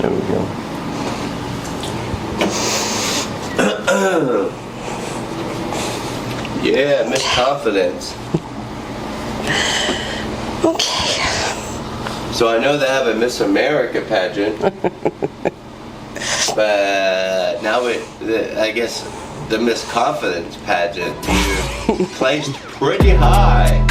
There we go. Yeah, Miss Confidence. Okay. So I know they have a Miss America pageant, but now I guess the Miss Confidence pageant, you placed pretty high.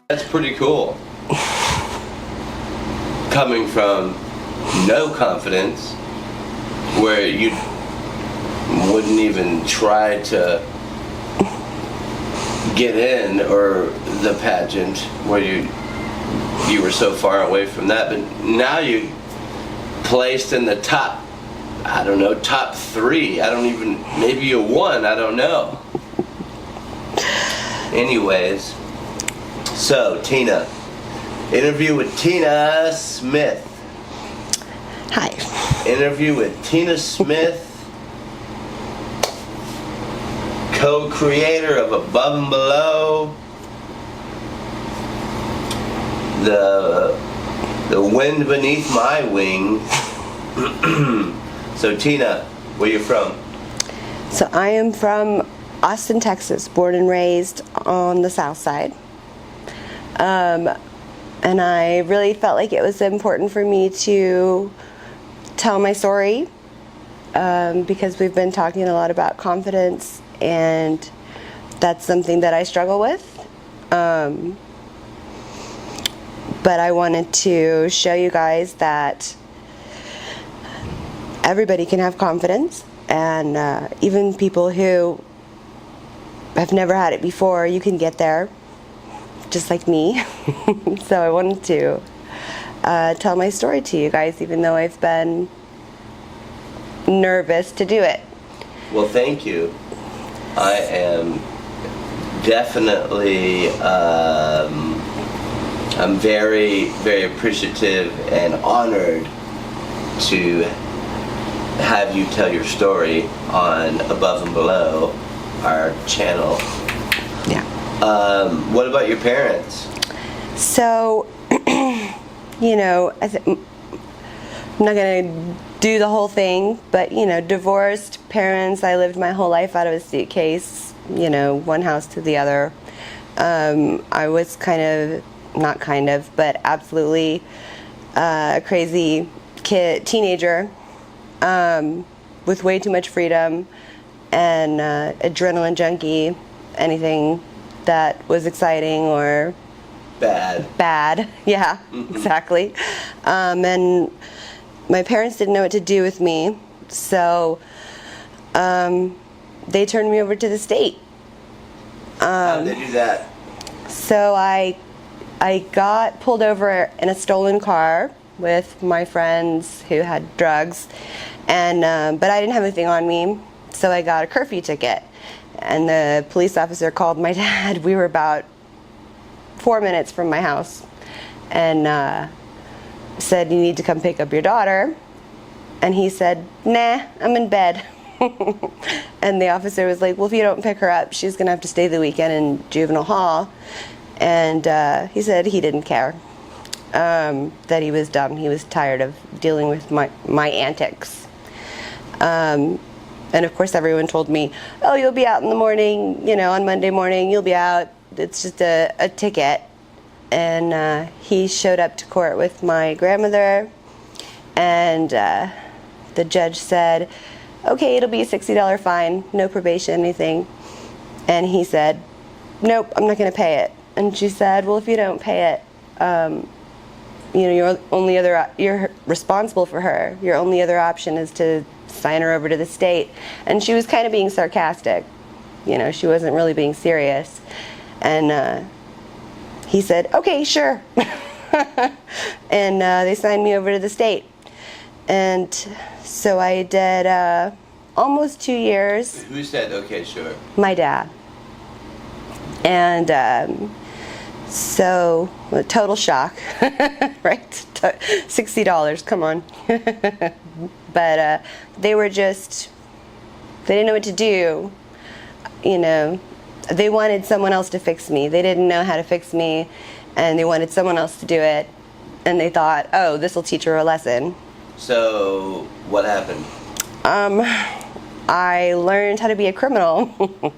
That's pretty cool. Coming from no confidence, where you wouldn't even try to get in, or the pageant, where you were so far away from that, but now you placed in the top, I don't know, top 3. I don't even, maybe you won, I don't know. Anyways, so Tina, interview with Tina Smith. Hi. Interview with Tina Smith, co-creator of Above and Below, the wind beneath my wings. So Tina, where you from? So I am from Austin, Texas, born and raised on the south side. And I really felt like it was important for me to tell my story, because we've been talking a lot about confidence, and that's something that I struggle with. But I wanted to show you guys that everybody can have confidence, and even people who have never had it before, you can get there, just like me. So I wanted to tell my story to you guys, even though I've been nervous to do it. Well, thank you. I am definitely, I'm very, very appreciative and honored to have you tell your story on Above and Below, our channel. Yeah. What about your parents? So, you know, I'm not going to do the whole thing, but, you know, divorced parents. I lived my whole life out of a suitcase, you know, one house to the other. I was but absolutely a crazy teenager, with way too much freedom and adrenaline junkie. Anything that was exciting or bad. Yeah, mm-hmm. Exactly. And my parents didn't know what to do with me, so they turned me over to the state. How did they do that? So I got pulled over in a stolen car with my friends who had drugs, and but I didn't have anything on me, so I got a curfew ticket. And the police officer called my dad. We were about 4 minutes from my house, and said, "You need to come pick up your daughter." And he said, "Nah, I'm in bed." And the officer was like, "Well, if you don't pick her up, she's going to have to stay the weekend in juvenile hall." And he said he didn't care, that he was done. He was tired of dealing with my antics. And of course everyone told me, "Oh, you'll be out in the morning, you know, on Monday morning, you'll be out. It's just a ticket." And he showed up to court with my grandmother, and the judge said, "Okay, it'll be a $60 fine, no probation, anything." And he said, "Nope, I'm not going to pay it." And she said, "Well, if you don't pay it, you know, you're responsible for her. Your only other option is to sign her over to the state." And she was kind of being sarcastic. You know, she wasn't really being serious. And he said, "Okay, sure." And they signed me over to the state. And so I did almost 2 years. Who said, okay, sure? My dad. And so, a total shock, right? $60, come on. But they were just, they didn't know what to do. You know, they wanted someone else to fix me. They didn't know how to fix me, and they wanted someone else to do it. And they thought, oh, this will teach her a lesson. So, what happened? I learned how to be a criminal.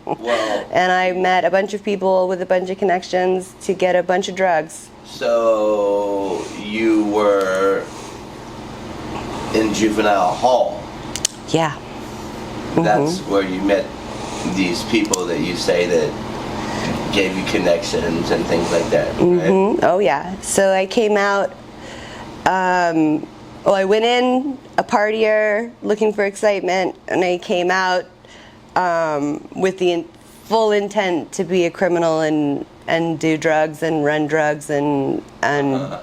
Well, and I met a bunch of people with a bunch of connections to get a bunch of drugs. so you were in juvenile hall. Yeah. That's where you met these people that you say that gave you connections and things like that, right? Oh, yeah. So I came out, I went in a partier looking for excitement, and I came out with the full intent to be a criminal and do drugs and run drugs and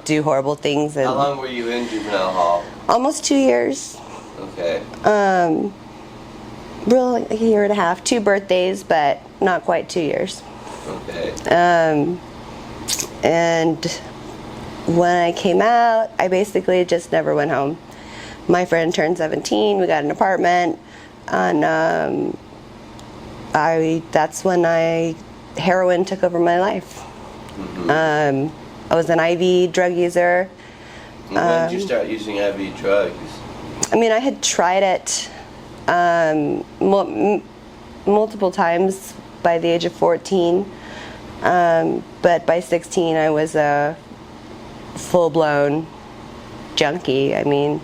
do horrible things. And How long were you in juvenile hall? almost 2 years. Okay. Really, like a year and a half. 2 birthdays, but not quite 2 years. Okay. And when I came out, I basically just never went home. My friend turned 17, we got an apartment, and that's when heroin took over my life. I was an IV drug user. When did you start using IV drugs? I mean, I had tried it multiple times by the age of 14, but by 16 I was a full-blown junkie. I mean,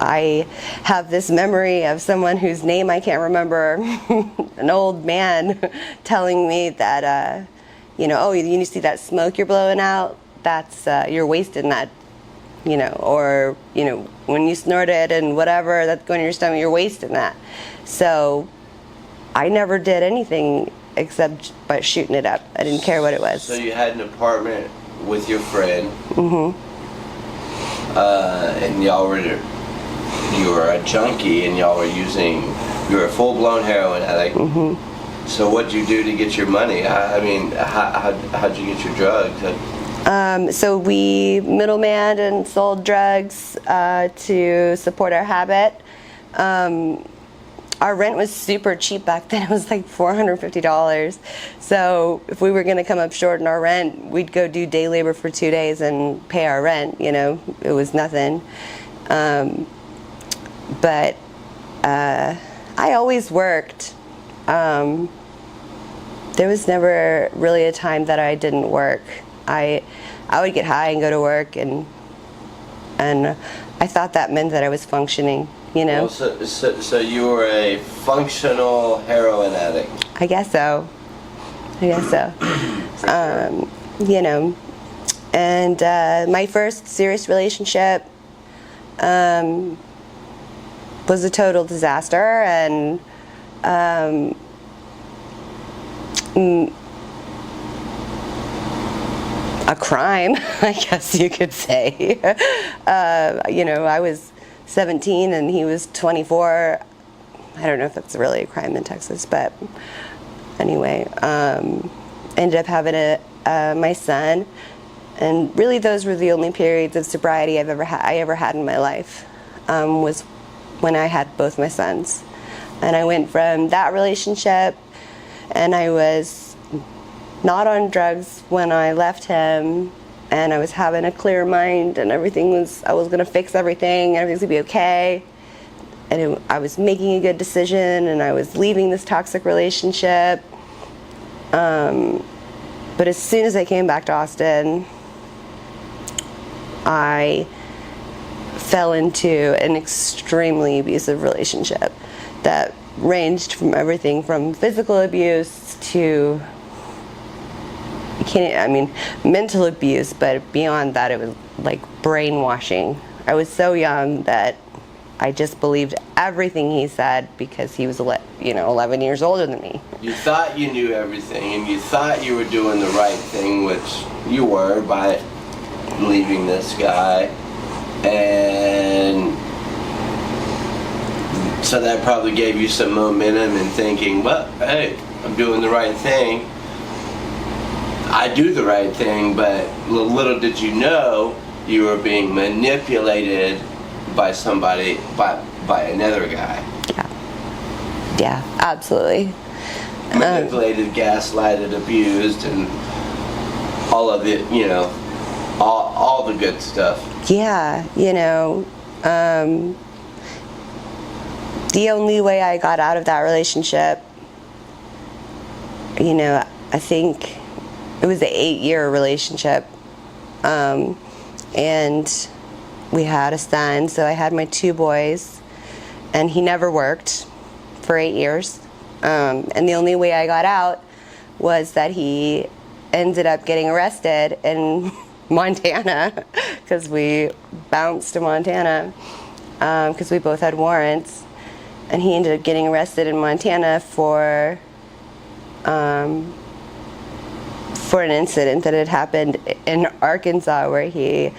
I have this memory of someone whose name I can't remember, an old man telling me that, oh, you see that smoke you're blowing out? That's, you're wasting that, or, when you snort it and whatever that's going in your stomach, you're wasting that. So I never did anything except by shooting it up. I didn't care what it was. So you had an apartment with your friend, and you were a junkie, and y'all were you were a full-blown heroin addict. So what'd you do to get your money? I mean, how'd you get your drugs? So we middleman and sold drugs to support our habit. Our rent was super cheap back then. It was like $450. So if we were going to come up short in our rent, we'd go do day labor for 2 days and pay our rent. It was nothing. But I always worked. There was never really a time that I didn't work. I would get high and go to work, and I thought that meant that I was functioning. Well, so you were a functional heroin addict. I guess so. And my first serious relationship was a total disaster, and a crime, I guess you could say. I was 17 and he was 24. I don't know if that's really a crime in Texas, but anyway, ended up having my son, and really those were the only periods of sobriety I ever had in my life, was when I had both my sons. And I went from that relationship, and I was not on drugs when I left him, and I was having a clear mind, and I was going to fix everything, everything's going to be okay. And I was making a good decision, and I was leaving this toxic relationship. But as soon as I came back to Austin, I fell into an extremely abusive relationship that ranged from everything from physical abuse to mental abuse, but beyond that, it was like brainwashing. I was so young that I just believed everything he said because he was 11 years older than me. You thought you knew everything, and you thought you were doing the right thing, which you were by leaving this guy. And So that probably gave you some momentum in thinking, well, hey, I'm doing the right thing. I do the right thing, but little did you know you were being manipulated by somebody, by another guy. Yeah, absolutely. Manipulated, gaslighted, abused, and all of it, all the good stuff. Yeah, the only way I got out of that relationship, I think it was an 8-year relationship, and we had a son, so I had my 2 boys, and he never worked for 8 years, and the only way I got out was that he ended up getting arrested in Montana, because we bounced to Montana, because we both had warrants, and he ended up getting arrested in Montana for an incident that had happened in Arkansas, where he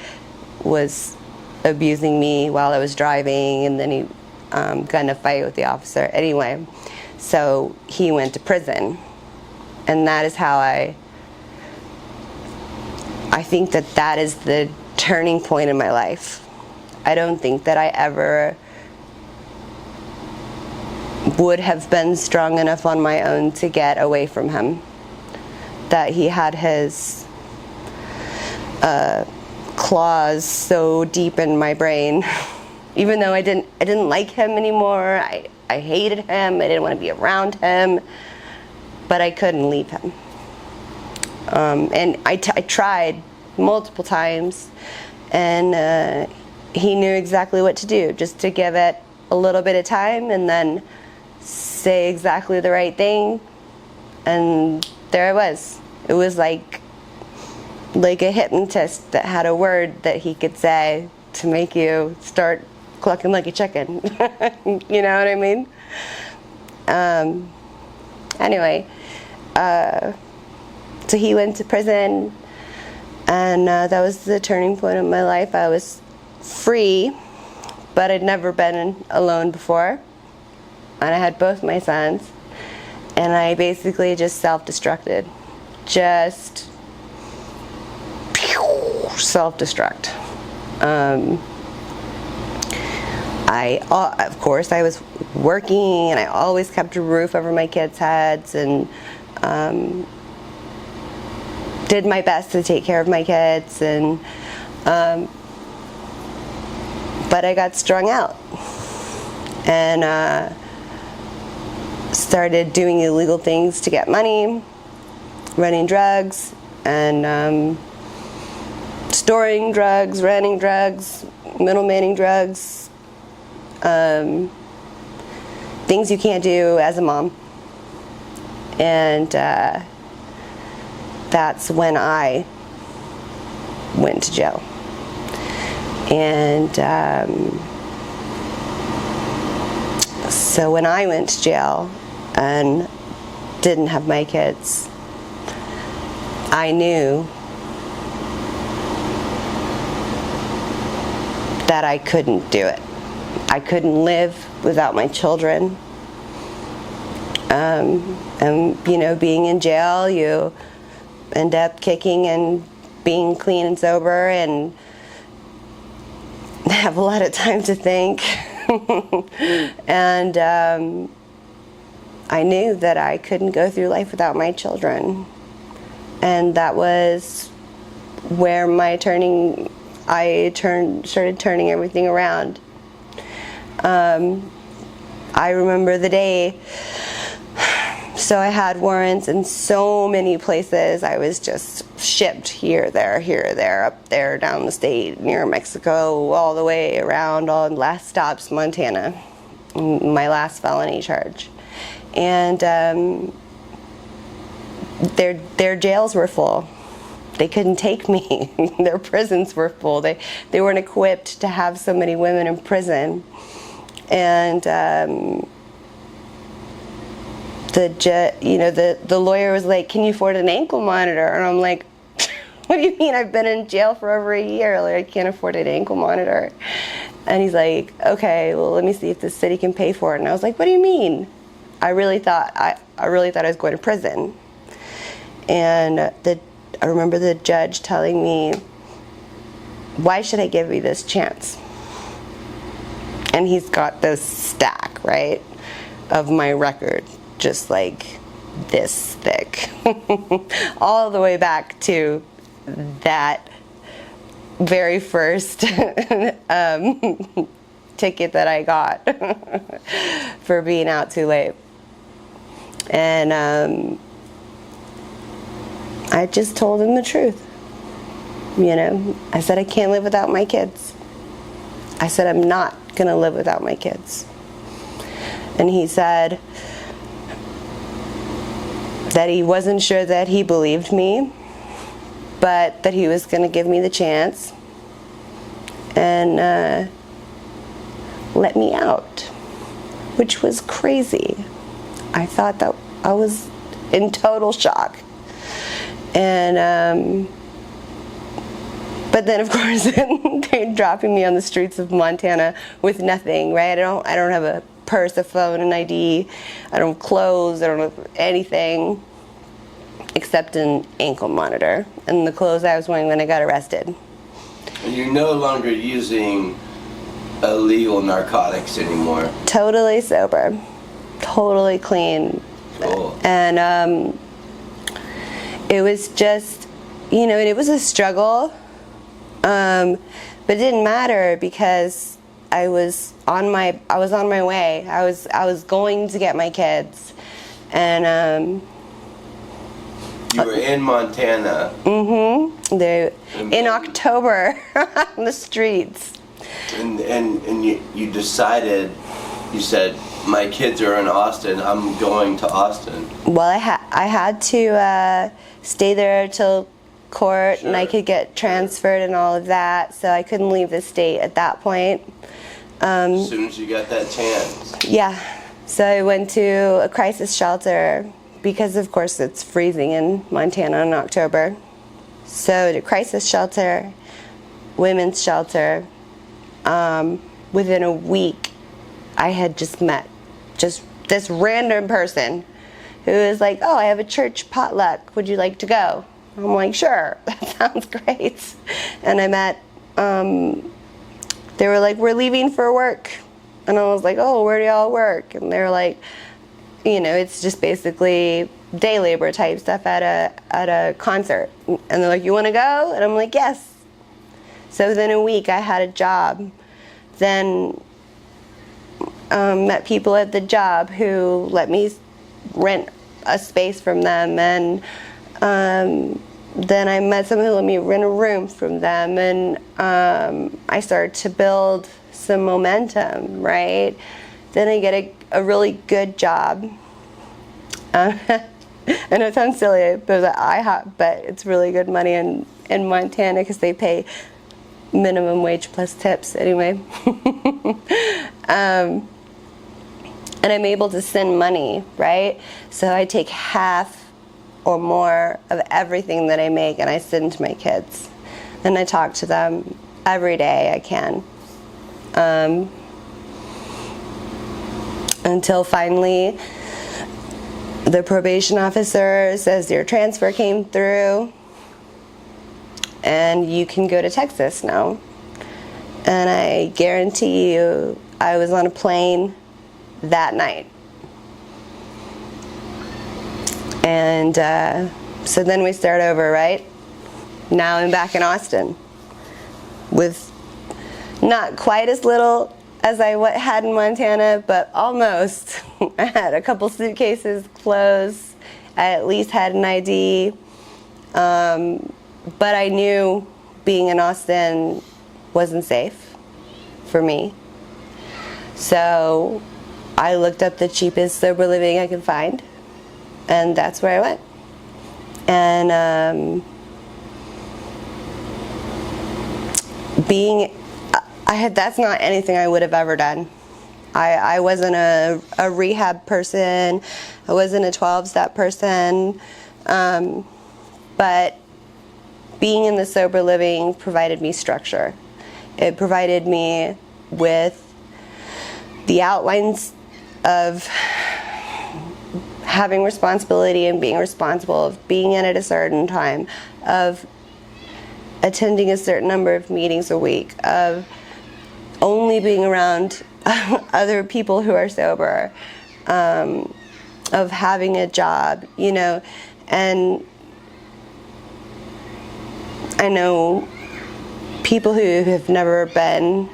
was abusing me while I was driving, and then he got in a fight with the officer. Anyway, so he went to prison, and that is how I think that is the turning point in my life. I don't think that I ever would have been strong enough on my own to get away from him. That he had his claws so deep in my brain. Even though I didn't like him anymore, I hated him, I didn't want to be around him, but I couldn't leave him. And I tried multiple times, and he knew exactly what to do, just to give it a little bit of time and then say exactly the right thing, and there I was. It was like a hypnotist that had a word that he could say to make you start clucking like a chicken. You know what I mean? Anyway, so he went to prison, and that was the turning point of my life. I was free, but I'd never been alone before, and I had both my sons, and I basically just self-destructed. Just self-destruct. Of course, I was working, and I always kept a roof over my kids' heads, and did my best to take care of my kids, and but I got strung out, and started doing illegal things to get money, running drugs, and storing drugs, renting drugs, middlemaning drugs, things you can't do as a mom. And that's when I went to jail. And so when I went to jail and didn't have my kids, I knew that I couldn't do it. I couldn't live without my children. And being in jail, you end up kicking and being clean and sober, and have a lot of time to think. And I knew that I couldn't go through life without my children. And that was where I started turning everything around. I remember the day, so I had warrants in so many places. I was just shipped here, there, up there, down the state, near Mexico, all the way around, on last stops, Montana, my last felony charge. And their jails were full. They couldn't take me. Their prisons were full. They weren't equipped to have so many women in prison. And the lawyer was like, "Can you afford an ankle monitor?" And I'm like, "What do you mean? I've been in jail for over a year. Like, I can't afford an ankle monitor." And he's like, okay, well, let me see if the city can pay for it. And I was like, what do you mean? I really thought I was going to prison. And I remember the judge telling me, why should I give you this chance? And he's got this stack, right, of my record, just like this thick, all the way back to that very first ticket that I got for being out too late. And I just told him the truth. You know, I said I can't live without my kids. I said I'm not gonna live without my kids. And he said that he wasn't sure that he believed me, but that he was gonna give me the chance and let me out, which was crazy. I thought that I was in total shock. And but then, of course, they're dropping me on the streets of Montana with nothing, right? I don't have a purse, a phone, an ID. I don't have clothes. I don't have anything except an ankle monitor and the clothes I was wearing when I got arrested. And you're no longer using illegal narcotics anymore. Totally sober, totally clean. Cool. And it was just, you know, it was a struggle. But it didn't matter because I was on my way. I was going to get my kids, and you were in Montana. In October on the streets. And you decided. You said, my kids are in Austin. I'm going to Austin. Well, I had to stay there till court, Sure. and I could get transferred and all of that, so I couldn't leave the state at that point. As soon as you got that chance. Yeah, so I went to a crisis shelter because, of course, it's freezing in Montana in October. So the crisis shelter, women's shelter. Within a week, I had just met just this random person who was like, oh, I have a church potluck. Would you like to go? I'm like, sure, that sounds great. And I met, they were like, we're leaving for work. And I was like, oh, where do y'all work? And they were like, you know, it's just basically day labor type stuff at a concert. And they're like, you want to go? And I'm like, yes. So within a week, I had a job. Then met people at the job who let me rent a space from them, and then I met someone who let me rent a room from them, and I started to build some momentum, right? Then I get a really good job. And it sounds silly, but at IHOP, but it's really good money in Montana because they pay minimum wage plus tips anyway. And I'm able to send money, right? So I take half or more of everything that I make and I send to my kids. And I talk to them every day I can. Until finally the probation officer says your transfer came through and you can go to Texas now. And I guarantee you I was on a plane that night. And so then we start over, right? Now I'm back in Austin with not quite as little as I had in Montana, but almost. I had a couple suitcases, clothes. I at least had an ID. But I knew being in Austin wasn't safe for me. So I looked up the cheapest sober living I could find, and that's where I went. And that's not anything I would have ever done. I wasn't a rehab person. I wasn't a 12-step person. But being in the sober living provided me structure. It provided me with the outlines of having responsibility and being responsible, of being in at a certain time, of attending a certain number of meetings a week, of only being around other people who are sober, of having a job, you know. And I know people who have never been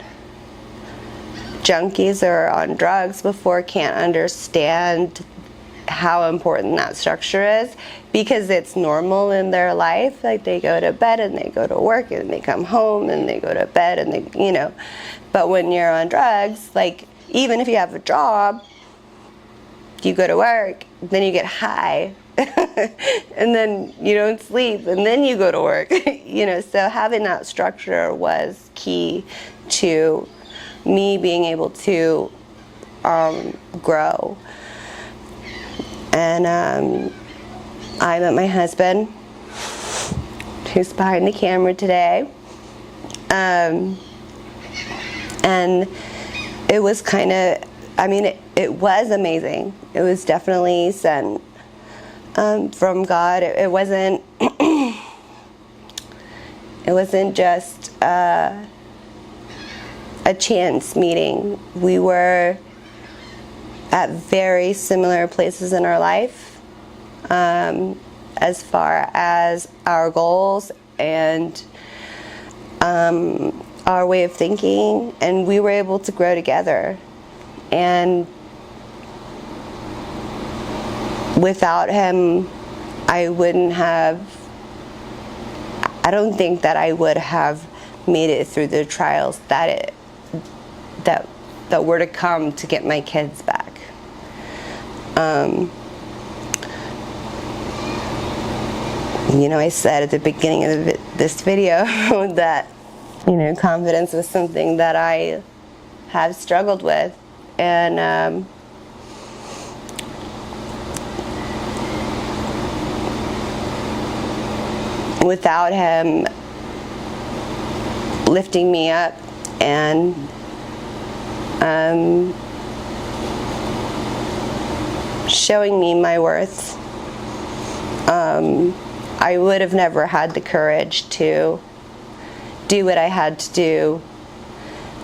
junkies or on drugs before can't understand how important that structure is, because it's normal in their life. Like, they go to bed and they go to work and they come home and they go to bed and they, you know. But when you're on drugs, like, even if you have a job, you go to work, then you get high, and then you don't sleep, and then you go to work. You know, so having that structure was key to me being able to grow. And I met my husband, who's behind the camera today, and it was kind of, I mean, it was amazing. It was definitely sent from God. It wasn't it wasn't just a chance meeting. We were at very similar places in our life, as far as our goals and our way of thinking, and we were able to grow together. And without him, I don't think that I would have made it through the trials that were to come to get my kids back. You know, I said at the beginning of this video that, you know, confidence was something that I have struggled with, and without him lifting me up and showing me my worth, I would have never had the courage to do what I had to do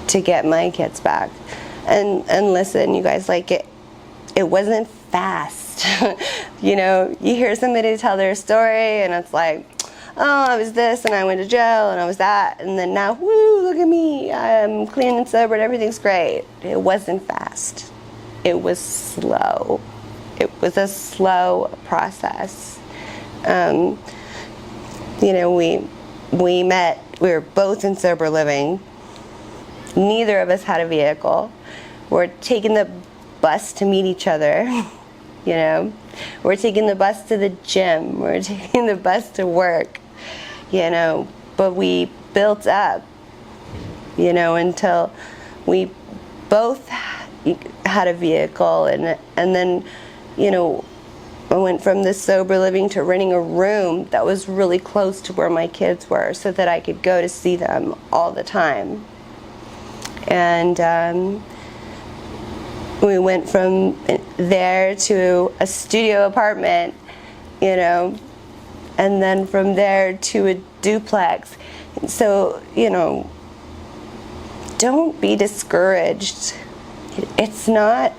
to get my kids back. And listen, you guys, like, it wasn't fast. You know, you hear somebody tell their story and it's like, oh, I was this and I went to jail and I was that, and then now, woo, look at me, I'm clean and sober and everything's great. It wasn't fast. It was slow. It was a slow process. You know, we met, we were both in sober living. Neither of us had a vehicle. We're taking the bus to meet each other. You know, we're taking the bus to the gym. We're taking the bus to work. You know, but we built up, you know, until we both had a vehicle, and then, you know, I went from this sober living to renting a room that was really close to where my kids were so that I could go to see them all the time. And we went from there to a studio apartment, you know, and then from there to a duplex. So, you know, don't be discouraged. It's not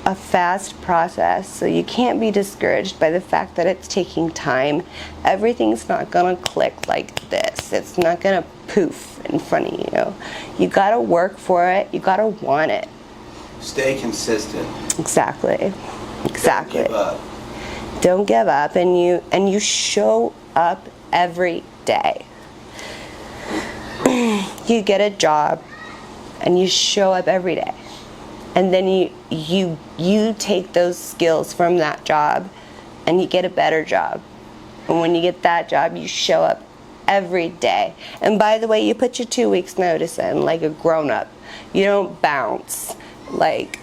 a fast process, so you can't be discouraged by the fact that it's taking time. Everything's not gonna click like this. It's not gonna poof in front of you. You gotta work for it. You gotta want it. Stay consistent. Exactly. Exactly. Don't give up. Don't give up, and you show up every day. You get a job and you show up every day. And then you take those skills from that job and you get a better job. And when you get that job, you show up every day. And by the way, you put your 2 weeks notice in like a grown-up. You don't bounce. Like,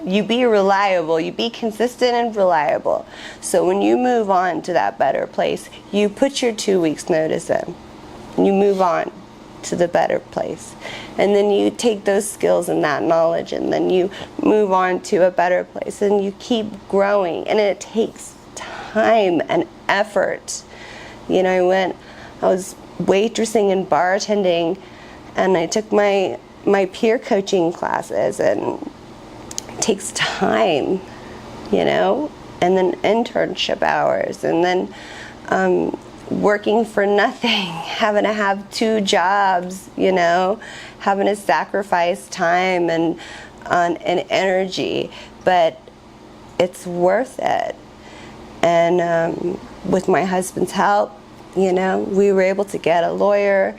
you be reliable, you be consistent and reliable. So when you move on to that better place, you put your 2 weeks notice in. You move on. to the better place. And then you take those skills and that knowledge, and then you move on to a better place, and you keep growing, and it takes time and effort. You know, I was waitressing and bartending, and I took my peer coaching classes, and it takes time, you know, and then internship hours, and then working for nothing, having to have 2 jobs, you know, having to sacrifice time and energy, but it's worth it. And with my husband's help, you know, we were able to get a lawyer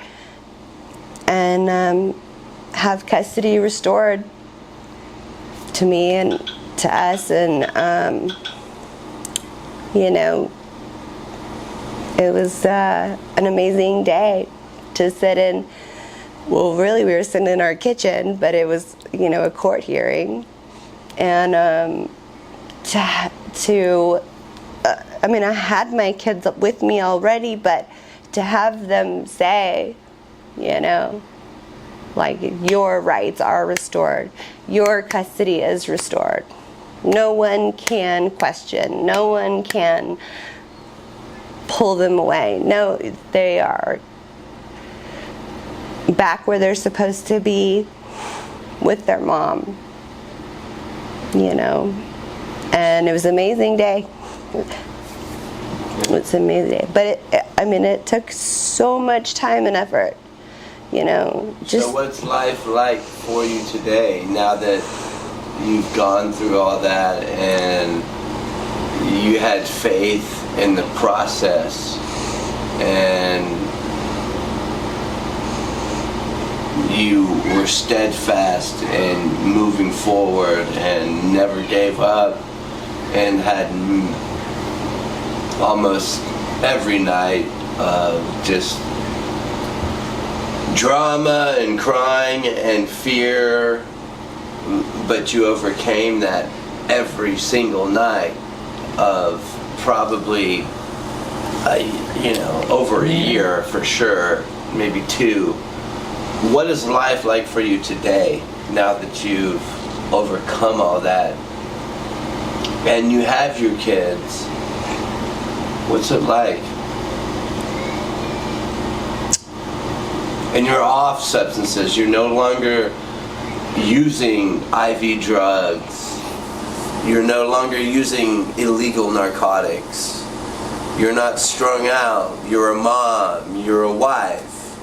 and have custody restored to me and to us, and you know, it was an amazing day to sit in. Well, really, we were sitting in our kitchen, but it was, you know, a court hearing, and I mean, I had my kids with me already, but to have them say, you know, like, your rights are restored, your custody is restored. No one can question, no one can pull them away. No, they are back where they're supposed to be with their mom, you know. And it was an amazing day. It's an amazing day. But it took so much time and effort, you know. So what's life like for you today, now that you've gone through all that and you had faith in the process, and you were steadfast in moving forward and never gave up, and had almost every night just drama and crying and fear, but you overcame that every single night of probably over a year for sure, maybe 2. What is life like for you today, now that you've overcome all that and you have your kids? What's it like? And you're off substances. You're no longer using IV drugs. You're no longer using illegal narcotics. You're not strung out. You're a mom. You're a wife.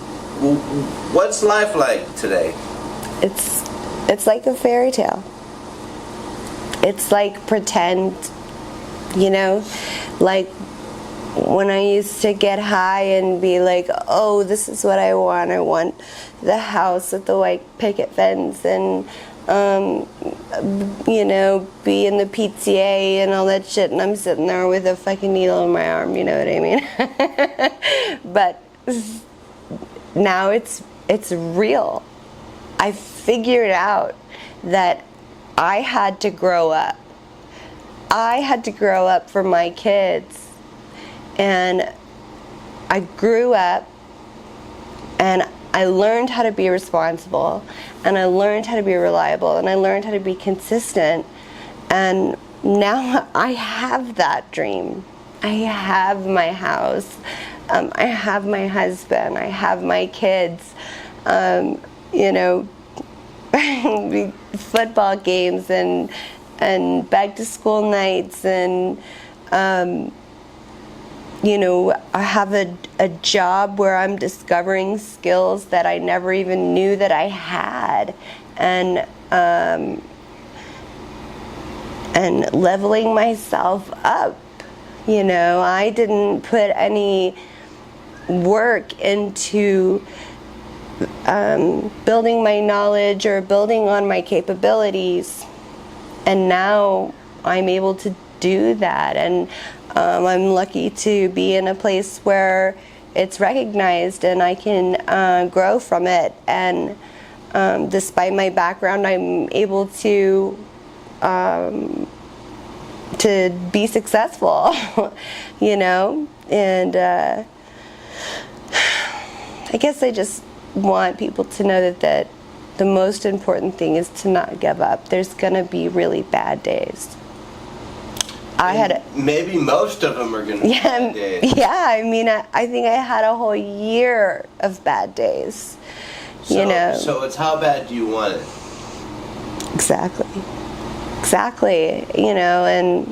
What's life like today? It's like a fairy tale. It's like pretend, you know, like when I used to get high and be like, oh, this is what I want. I want the house with the white picket fence and, you know, be in the PTA and all that shit. And I'm sitting there with a fucking needle in my arm, you know what I mean? But now it's real. I figured out that I had to grow up. I had to grow up for my kids. And I grew up and I learned how to be responsible, and I learned how to be reliable, and I learned how to be consistent. And now I have that dream. I have my house. I have my husband. I have my kids. You know, football games and back to school nights, and you know, I have a job where I'm discovering skills that I never even knew that I had, and leveling myself up. You know, I didn't put any work into building my knowledge or building on my capabilities, and now I'm able to do that. And I'm lucky to be in a place where it's recognized and I can grow from it. And despite my background, I'm able to be successful, you know. And I guess I just want people to know that the most important thing is to not give up. There's gonna be really bad days. Maybe most of them are gonna be bad days. Yeah, I mean, I think I had a whole year of bad days. So it's how bad do you want it? Exactly. And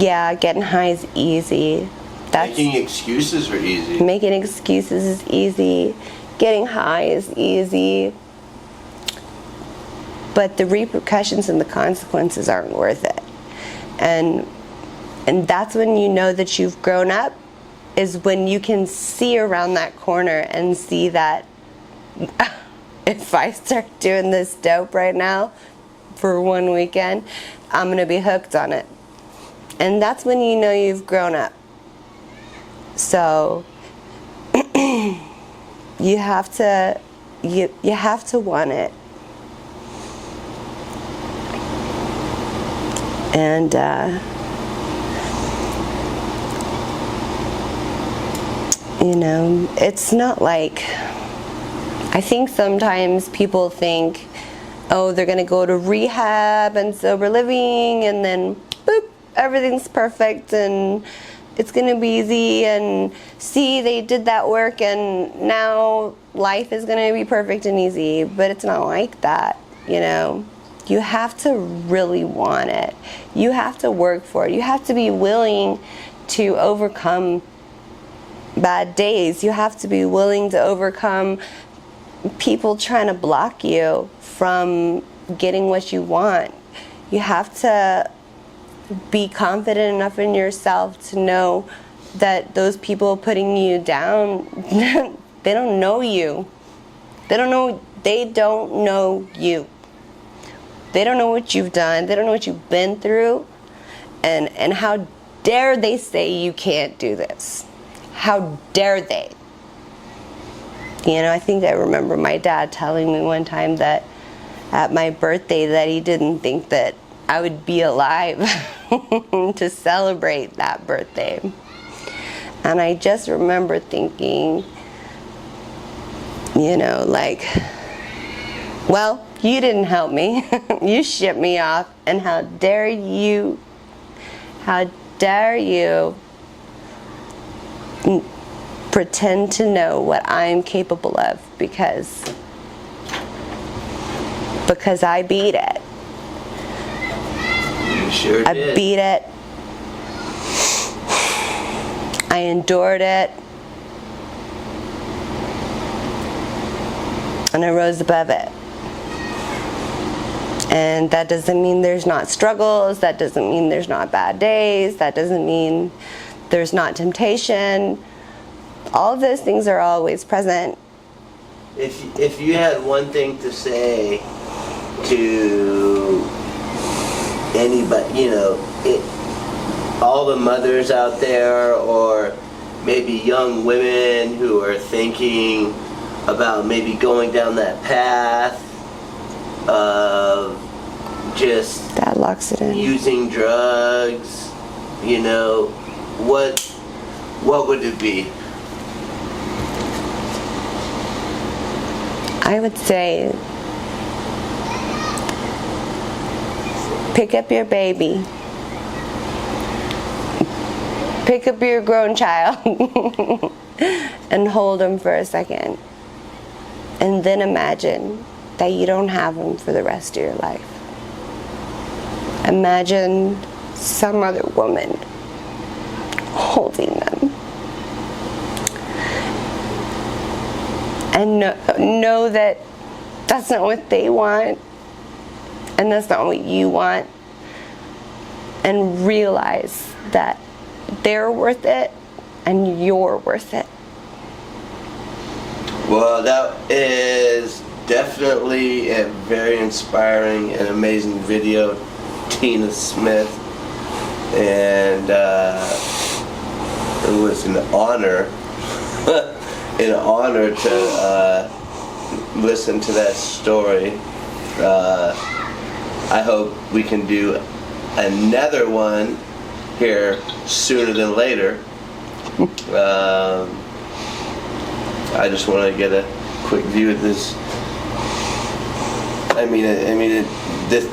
yeah, getting high is easy. Making excuses are easy. Making excuses is easy. Getting high is easy. But the repercussions and the consequences aren't worth it. And that's when you know that you've grown up, is when you can see around that corner and see that if I start doing this dope right now for one weekend, I'm going to be hooked on it. And that's when you know you've grown up. So you have to want it. And it's not like, I think sometimes people think, oh, they're gonna go to rehab and sober living and then boop, everything's perfect and it's gonna be easy, and see, they did that work and now life is gonna be perfect and easy. But it's not like that. You have to really want it. You have to work for it. You have to be willing to overcome bad days. You have to be willing to overcome people trying to block you from getting what you want. You have to be confident enough in yourself to know that those people putting you down, they don't know you. They don't know you. They don't know what you've done. They don't know what you've been through. And how dare they say you can't do this? How dare they? I think I remember my dad telling me one time that at my birthday that he didn't think that I would be alive to celebrate that birthday. And I just remember thinking, well, you didn't help me. You shipped me off, and how dare you pretend to know what I'm capable of, because I beat it. You sure did. I beat it. I endured it. And I rose above it. And that doesn't mean there's not struggles. That doesn't mean there's not bad days. That doesn't mean there's not temptation. All of those things are always present. If you had one thing to say to anybody, all the mothers out there, or maybe young women who are thinking about maybe going down that path of just that locks it in. Using drugs, what would it be? I would say, pick up your baby. Pick up your grown child and hold him for a second. And then imagine that you don't have him for the rest of your life. Imagine some other woman holding them. And know that that's not what they want, and that's not what you want. And realize that they're worth it, and you're worth it. Well, that is definitely a very inspiring and amazing video, Tina Smith. And it was an honor. An honor to listen to that story. I hope we can do another one here sooner than later. I just want to get a quick view of this. I mean, this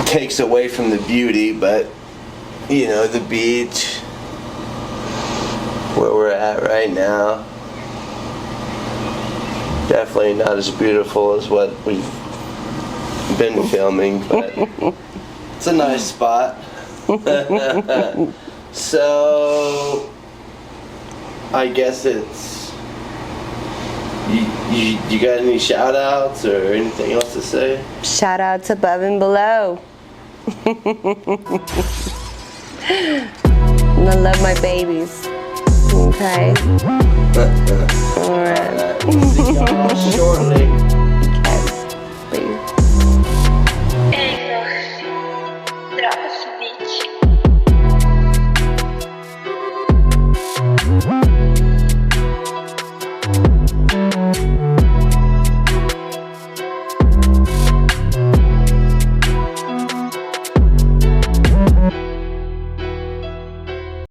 takes away from the beauty, but you know, the beach, where we're at right now, definitely not as beautiful as what we've been filming, but it's a nice spot. So I guess it's you got any shout outs or anything else to say? Shout outs above and below. And I love my babies. Okay. All right. See y'all shortly.